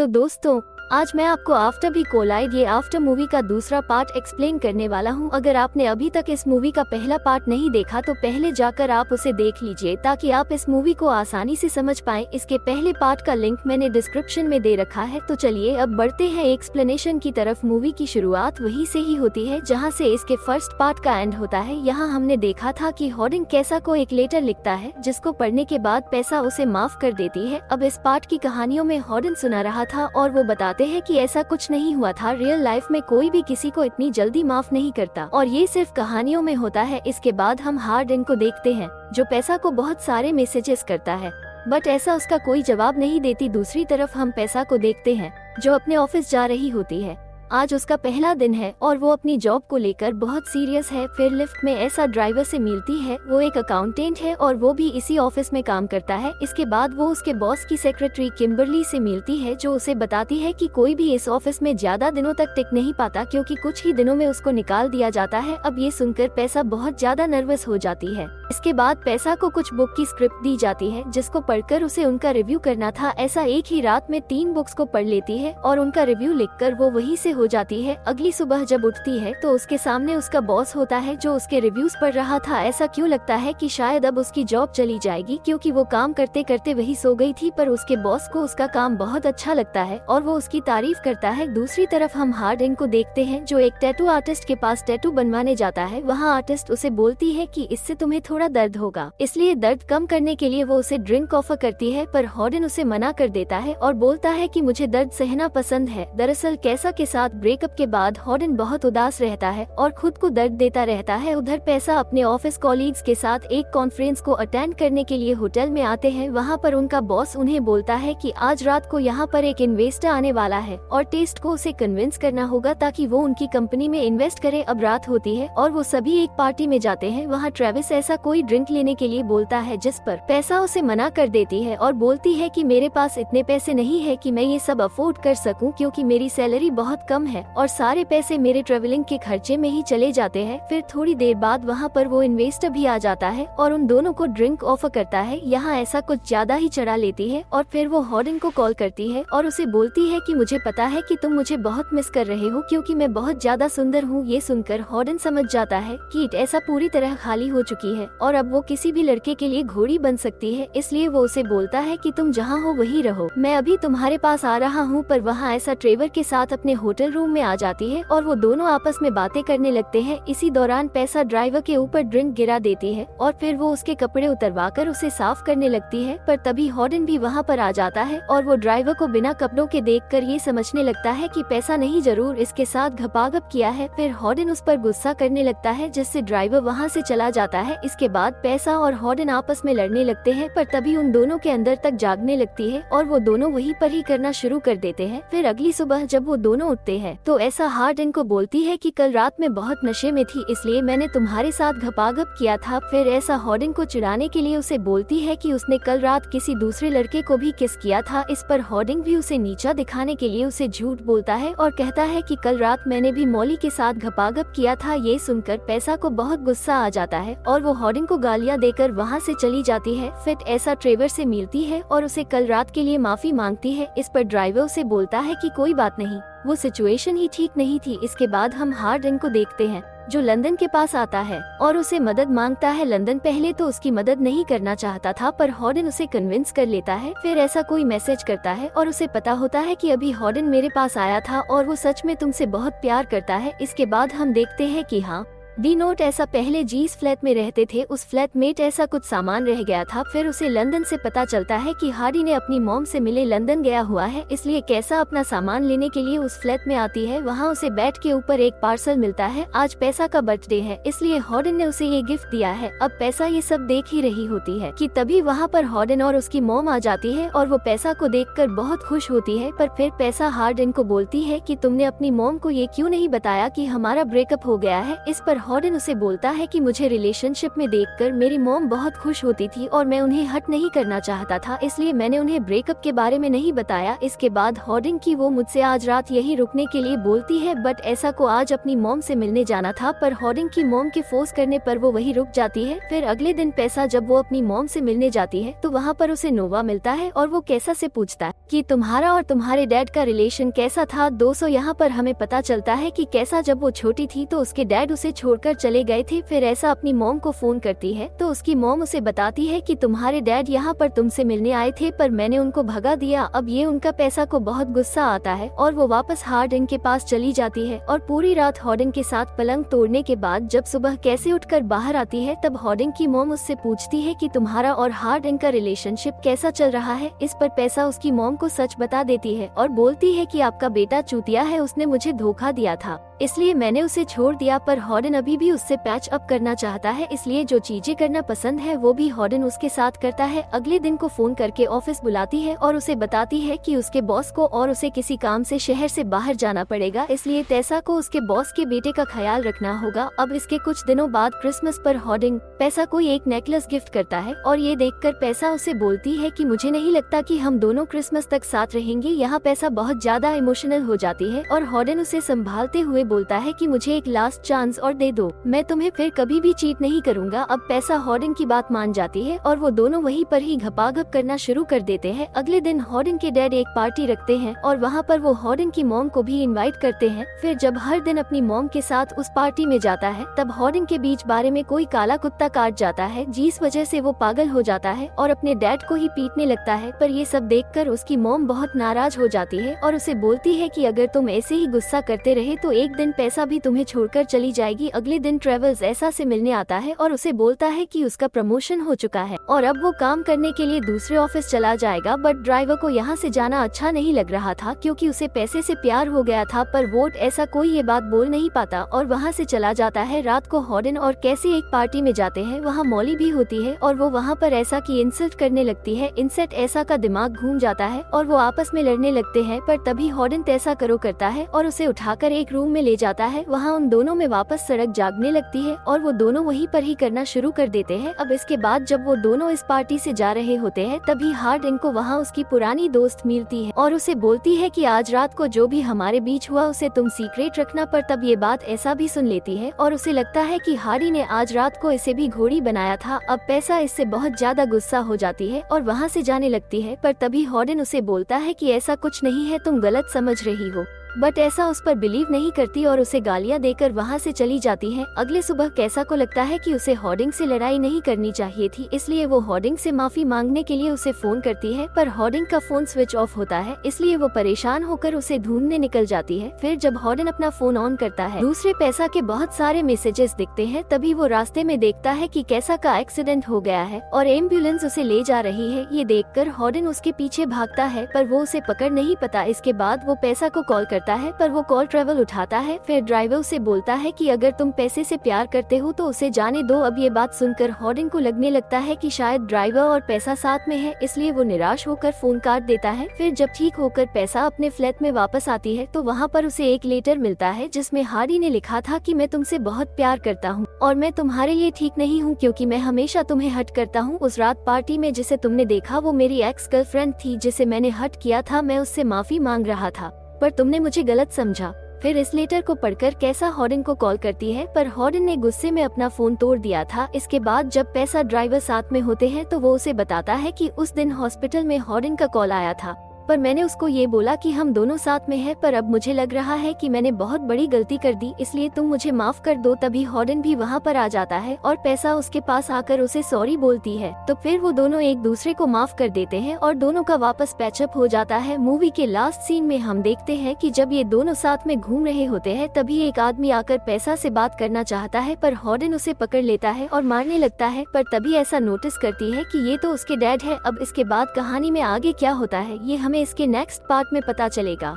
तो दोस्तों, आज मैं आपको आफ्टर वी कोलाइड ये आफ्टर मूवी का दूसरा पार्ट एक्सप्लेन करने वाला हूं। अगर आपने अभी तक इस मूवी का पहला पार्ट नहीं देखा तो पहले जाकर आप उसे देख लीजिए ताकि आप इस मूवी को आसानी से समझ पाएं। इसके पहले पार्ट का लिंक मैंने डिस्क्रिप्शन में दे रखा है। तो चलिए अब बढ़ते हैं एक्सप्लेनेशन की तरफ। मूवी की शुरुआत वहीं से ही होती है जहाँ से इसके फर्स्ट पार्ट का एंड होता है। यहाँ हमने देखा था कि हॉर्डन कैसा को एक लेटर लिखता है जिसको पढ़ने के बाद पैसा उसे माफ कर देती है। अब इस पार्ट की कहानियों में हॉर्डन सुना रहा था और वो बताते हैं कि ऐसा कुछ नहीं हुआ था। रियल लाइफ में कोई भी किसी को इतनी जल्दी माफ नहीं करता और ये सिर्फ कहानियों में होता है। इसके बाद हम हॉर्डन को देखते हैं जो पैसा को बहुत सारे मैसेजेस करता है बट ऐसा उसका कोई जवाब नहीं देती। दूसरी तरफ हम पैसा को देखते हैं जो अपने ऑफिस जा रही होती है। आज उसका पहला दिन है और वो अपनी जॉब को लेकर बहुत सीरियस है। फिर लिफ्ट में ऐसा ड्राइवर से मिलती है। वो एक अकाउंटेंट है और वो भी इसी ऑफिस में काम करता है। इसके बाद वो उसके बॉस की सेक्रेटरी किम्बरली से मिलती है जो उसे बताती है कि कोई भी इस ऑफिस में ज्यादा दिनों तक टिक नहीं पाता क्योंकि कुछ ही दिनों में उसको निकाल दिया जाता है। अब ये सुनकर पैसा बहुत ज्यादा नर्वस हो जाती है। इसके बाद पैसा को कुछ बुक की स्क्रिप्ट दी जाती है जिसको पढ़कर उसे उनका रिव्यू करना था। ऐसा एक ही रात में 3 बुक्स को पढ़ लेती है और उनका रिव्यू लिखकर वो वहीं से हो जाती है। अगली सुबह जब उठती है तो उसके सामने उसका बॉस होता है जो उसके रिव्यूज पढ़ रहा था। ऐसा क्यों लगता है कि शायद अब उसकी जॉब चली जाएगी क्योंकि वो काम करते करते वही सो गई थी, पर उसके बॉस को उसका काम बहुत अच्छा लगता है और वो उसकी तारीफ करता है। दूसरी तरफ हम हॉर्डन को देखते हैं जो एक टैटू आर्टिस्ट के पास टैटू बनवाने जाता है। वहाँ आर्टिस्ट उसे बोलती है कि इससे तुम्हें थोड़ा दर्द होगा, इसलिए दर्द कम करने के लिए वो उसे ड्रिंक ऑफर करती है, पर हॉर्डन उसे मना कर देता है और बोलता है कि मुझे दर्द सहना पसंद है। दरअसल कैसा के साथ ब्रेकअप के बाद हॉर्डन बहुत उदास रहता है और खुद को दर्द देता रहता है। उधर पैसा अपने ऑफिस कॉलीग्स के साथ एक कॉन्फ्रेंस को अटेंड करने के लिए होटल में आते हैं। वहाँ पर उनका बॉस उन्हें बोलता है कि आज रात को यहाँ पर एक इन्वेस्टर आने वाला है और टेस्ट को उसे कन्विंस करना होगा ताकि वो उनकी कंपनी में इन्वेस्ट करे। अब रात होती है और वो सभी एक पार्टी में जाते हैं। वहाँ ट्रेविस ऐसा कोई ड्रिंक लेने के लिए बोलता है जिस पर पैसा उसे मना कर देती है और बोलती है कि मेरे पास इतने पैसे नहीं है कि मैं ये सब अफोर्ड कर सकूं क्योंकि मेरी सैलरी बहुत कम है और सारे पैसे मेरे ट्रेवलिंग के खर्चे में ही चले जाते हैं। फिर थोड़ी देर बाद वहाँ पर वो इन्वेस्टर भी आ जाता है और उन दोनों को ड्रिंक ऑफर करता है। यहाँ ऐसा कुछ ज्यादा ही चढ़ा लेती है और फिर वो हॉर्डन को कॉल करती है और उसे बोलती है कि मुझे पता है कि तुम मुझे बहुत मिस कर रहे हो क्योंकि मैं बहुत ज्यादा सुंदर हूँ। ये सुनकर हॉर्डन समझ जाता है कि ऐसा पूरी तरह खाली हो चुकी है और अब वो किसी भी लड़के के लिए घोड़ी बन सकती है, इसलिए वो उसे बोलता है कि तुम जहाँ हो वहीं रहो, मैं अभी तुम्हारे पास आ रहा हूँ। पर वहाँ ऐसा ट्रेवर के साथ अपने होटल रूम में आ जाती है और वो दोनों आपस में बातें करने लगते हैं। इसी दौरान पैसा ड्राइवर के ऊपर ड्रिंक गिरा देती है और फिर वो उसके कपड़े उतरवाकर उसे साफ करने लगती है, पर तभी हॉर्डन भी वहाँ पर आ जाता है और वो ड्राइवर को बिना कपड़ों के देखकर ये समझने लगता है कि पैसा नहीं जरूर इसके साथ घपाघप किया है। फिर हॉर्डन उस पर गुस्सा करने लगता है जिससे ड्राइवर वहाँ से चला जाता है। इसके बाद पैसा और हॉर्डन आपस में लड़ने लगते हैं, पर तभी उन दोनों के अंदर तक जागने लगती है और वो दोनों वहीं पर ही करना शुरू कर देते हैं। फिर अगली सुबह जब वो दोनों उठते हैं तो ऐसा हॉर्डन को बोलती है कि कल रात में बहुत नशे में थी इसलिए मैंने तुम्हारे साथ घपाघप किया था। फिर ऐसा हॉर्डन को चिढ़ाने के लिए उसे बोलती है कि उसने कल रात किसी दूसरे लड़के को भी किस किया था। इस पर हॉर्डन भी उसे नीचा दिखाने के लिए उसे झूठ बोलता है और कहता है कि कल रात मैंने भी मॉली के साथ घपाघप किया था। ये सुनकर पैसा को बहुत गुस्सा आ जाता है और वो हॉर्डन को गालियाँ देकर वहाँ से चली जाती है। फिर ऐसा ट्रेवर से मिलती है और उसे कल रात के लिए माफी मांगती है। इस पर ड्राइवर उसे बोलता है कि कोई बात नहीं, वो सिचुएशन ही ठीक नहीं थी। इसके बाद हम हॉर्डन को देखते हैं जो लंदन के पास आता है और उसे मदद मांगता है। लंदन पहले तो उसकी मदद नहीं करना चाहता था पर हॉर्डन उसे कन्विंस कर लेता है। फिर ऐसा कोई मैसेज करता है और उसे पता होता है कि अभी हॉर्डन मेरे पास आया था और वो सच में तुमसे बहुत प्यार करता है। इसके बाद हम देखते हैं कि हाँ डी नोट ऐसा पहले जीस फ्लैट में रहते थे, उस फ्लैट मेट ऐसा कुछ सामान रह गया था। फिर उसे लंदन से पता चलता है कि हार्डी ने अपनी मॉम से मिले लंदन गया हुआ है, इसलिए कैसा अपना सामान लेने के लिए उस फ्लैट में आती है। वहाँ उसे बेड के ऊपर एक पार्सल मिलता है। आज पैसा का बर्थडे है इसलिए हॉर्डन ने उसे ये गिफ्ट दिया है। अब पैसा ये सब देख ही रही होती है कि तभी वहाँ पर हॉर्डन और उसकी मॉम आ जाती है और वो पैसा को देखकर बहुत खुश होती है। पर फिर पैसा हॉर्डन को बोलती है कि तुमने अपनी मॉम को ये क्यों नहीं बताया कि हमारा ब्रेकअप हो गया है। इस पर हॉर्डन उसे बोलता है कि मुझे रिलेशनशिप में देखकर मेरी मॉम बहुत खुश होती थी और मैं उन्हें हर्ट नहीं करना चाहता था, इसलिए मैंने उन्हें ब्रेकअप के बारे में नहीं बताया। इसके बाद हॉर्डन की वो मुझसे आज रात यही रुकने के लिए बोलती है, बट ऐसा को आज अपनी मॉम से मिलने जाना था, पर हॉर्डन की मॉम के फोर्स करने पर वो वही रुक जाती है। फिर अगले दिन पैसा जब वो अपनी मॉम से मिलने जाती है तो वहाँ पर उसे नोवा मिलता है और वो कैसा से पूछता है कि तुम्हारा और तुम्हारे डैड का रिलेशन कैसा था। दोस्तों, यहाँ पर हमें पता चलता है कि कैसा जब वो छोटी थी तो उसके डैड उसे छोड़कर चले गए थे। फिर ऐसा अपनी मॉम को फोन करती है तो उसकी मॉम उसे बताती है कि तुम्हारे डैड यहाँ पर तुमसे मिलने आए थे पर मैंने उनको भगा दिया। अब ये उनका पैसा को बहुत गुस्सा आता है और वो वापस हॉर्डन के पास चली जाती है और पूरी रात हॉर्डन के साथ पलंग तोड़ने के बाद जब सुबह कैसे उठकर बाहर आती है तब हॉर्डन की मॉम उससे पूछती है कि तुम्हारा और हॉर्डन का रिलेशनशिप कैसा चल रहा है। इस पर पैसा उसकी मॉम को सच बता देती है और बोलती है कि आपका बेटा चूतिया है, उसने मुझे धोखा दिया था इसलिए मैंने उसे छोड़ दिया। पर हॉर्डन अभी भी उससे पैच अप करना चाहता है, इसलिए जो चीजें करना पसंद है वो भी हॉर्डन उसके साथ करता है। अगले दिन को फोन करके ऑफिस बुलाती है और उसे बताती है कि उसके बॉस को और उसे किसी काम से शहर से बाहर जाना पड़ेगा, इसलिए पैसा को उसके बॉस के बेटे का ख्याल रखना होगा। अब इसके कुछ दिनों बाद क्रिसमस पर हॉर्डन पैसा को एक नेकलेस गिफ्ट करता है और ये देखकर पैसा उसे बोलती है कि मुझे नहीं लगता कि हम दोनों क्रिसमस तक साथ रहेंगे। यहाँ पैसा बहुत ज्यादा इमोशनल हो जाती है और हॉर्डन उसे संभालते हुए बोलता है कि मुझे एक लास्ट चांस और दे दो, मैं तुम्हें फिर कभी भी चीट नहीं करूंगा। अब पैसा हॉर्डन की बात मान जाती है और वो दोनों वहीं पर ही घपाघप करना शुरू कर देते हैं। अगले दिन हॉर्डन के डैड एक पार्टी रखते हैं और वहाँ पर वो हॉर्डन की मॉम को भी इनवाइट करते हैं। फिर जब हर दिन अपनी मॉम के साथ उस पार्टी में जाता है तब हॉर्डन के बीच बारे में कोई काला कुत्ता काट जाता है, जिस वजह से वो पागल हो जाता है और अपने डैड को ही पीटने लगता है। पर ये सब देखकर उसकी मॉम बहुत नाराज हो जाती है और उसे बोलती है कि अगर तुम ऐसे ही गुस्सा करते रहे तो एक दिन पैसा भी तुम्हें छोड़कर चली जाएगी। अगले दिन ट्रेवल्स ऐसा से मिलने आता है और उसे बोलता है कि उसका प्रमोशन हो चुका है और अब वो काम करने के लिए दूसरे ऑफिस चला जाएगा। बट ड्राइवर को यहाँ से जाना अच्छा नहीं लग रहा था क्योंकि उसे पैसे से प्यार हो गया था, पर वोट ऐसा कोई ये बात बोल नहीं पाता और वहाँ से चला जाता है। रात को हॉर्डन और कैसी एक पार्टी में जाते हैं, वहाँ मॉली भी होती है और वो वहाँ पर ऐसा की इंसल्ट करने लगती है। इंसल्ट ऐसा का दिमाग घूम जाता है और वो आपस में लड़ने लगते हैं, पर तभी हॉर्डन तैसा करो करता है और उसे उठाकर एक रूम में ले जाता है। वहाँ उन दोनों में वापस सड़क जागने लगती है और वो दोनों वहीं पर ही करना शुरू कर देते हैं। अब इसके बाद जब वो दोनों इस पार्टी से जा रहे होते हैं तभी हॉर्डन को वहाँ उसकी पुरानी दोस्त मिलती है और उसे बोलती है कि आज रात को जो भी हमारे बीच हुआ उसे तुम सीक्रेट रखना। पर तब ये बात ऐसा भी सुन लेती है और उसे लगता है कि हार्डी ने आज रात को इसे भी घोड़ी बनाया था। अब पैसा इससे बहुत ज्यादा गुस्सा हो जाती है और वहाँ से जाने लगती है, पर तभी हॉर्डन उसे बोलता है कि ऐसा कुछ नहीं है, तुम गलत समझ रही हो। बट ऐसा उस पर बिलीव नहीं करती और उसे गालियां देकर वहां से चली जाती है। अगले सुबह कैसा को लगता है कि उसे हॉर्डिंग से लड़ाई नहीं करनी चाहिए थी, इसलिए वो हॉर्डिंग से माफी मांगने के लिए उसे फोन करती है, पर हॉर्डिंग का फोन स्विच ऑफ होता है, इसलिए वो परेशान होकर उसे ढूंढने निकल जाती है। फिर जब हॉर्डन अपना फोन ऑन करता है, दूसरे पैसा के बहुत सारे मैसेजेस दिखते हैं। तभी वो रास्ते में देखता है कि कैसा का एक्सीडेंट हो गया है और एम्बुलेंस उसे ले जा रही है। ये देखकर हॉर्डन उसके पीछे भागता है, पर वो उसे पकड़ नहीं पाता। इसके बाद वो पैसा को कॉल करता है, पर वो कॉल ट्रेवल उठाता है। फिर ड्राइवर उसे बोलता है कि अगर तुम पैसे से प्यार करते हो तो उसे जाने दो। अब ये बात सुनकर हॉर्डन को लगने लगता है कि शायद ड्राइवर और पैसा साथ में है, इसलिए वो निराश होकर फोन काट देता है। फिर जब ठीक होकर पैसा अपने फ्लैट में वापस आती है तो वहाँ पर उसे एक लेटर मिलता है जिसमें हार्डी ने लिखा था कि मैं तुमसे बहुत प्यार करता हूँ और मैं तुम्हारे लिए ठीक नहीं हूँ क्योंकि मैं हमेशा तुम्हें हर्ट करता हूँ। उस रात पार्टी में जिसे तुमने देखा वो मेरी एक्स गर्लफ्रेंड थी जिसे मैंने हर्ट किया था। मैं उससे माफी मांग रहा था पर तुमने मुझे गलत समझा। फिर इस लेटर को पढ़कर कैसा हॉर्डन को कॉल करती है, पर हॉर्डन ने गुस्से में अपना फोन तोड़ दिया था। इसके बाद जब पैसा ड्राइवर साथ में होते हैं तो वो उसे बताता है कि उस दिन हॉस्पिटल में हॉर्डन का कॉल आया था, पर मैंने उसको ये बोला कि हम दोनों साथ में हैं, पर अब मुझे लग रहा है कि मैंने बहुत बड़ी गलती कर दी, इसलिए तुम मुझे माफ कर दो। तभी हॉर्डन भी वहाँ पर आ जाता है और पैसा उसके पास आकर उसे सॉरी बोलती है। तो फिर वो दोनों एक दूसरे को माफ कर देते हैं और दोनों का वापस पैचअप हो जाता है। मूवी के लास्ट सीन में हम देखते हैं कि जब ये दोनों साथ में घूम रहे होते हैं तभी एक आदमी आकर पैसा से बात करना चाहता है, पर हॉर्डन उसे पकड़ लेता है और मारने लगता है। पर तभी ऐसा नोटिस करती है कि ये तो उसके डैड है। अब इसके बाद कहानी में आगे क्या होता है ये हमें इसके नेक्स्ट पार्ट में पता चलेगा।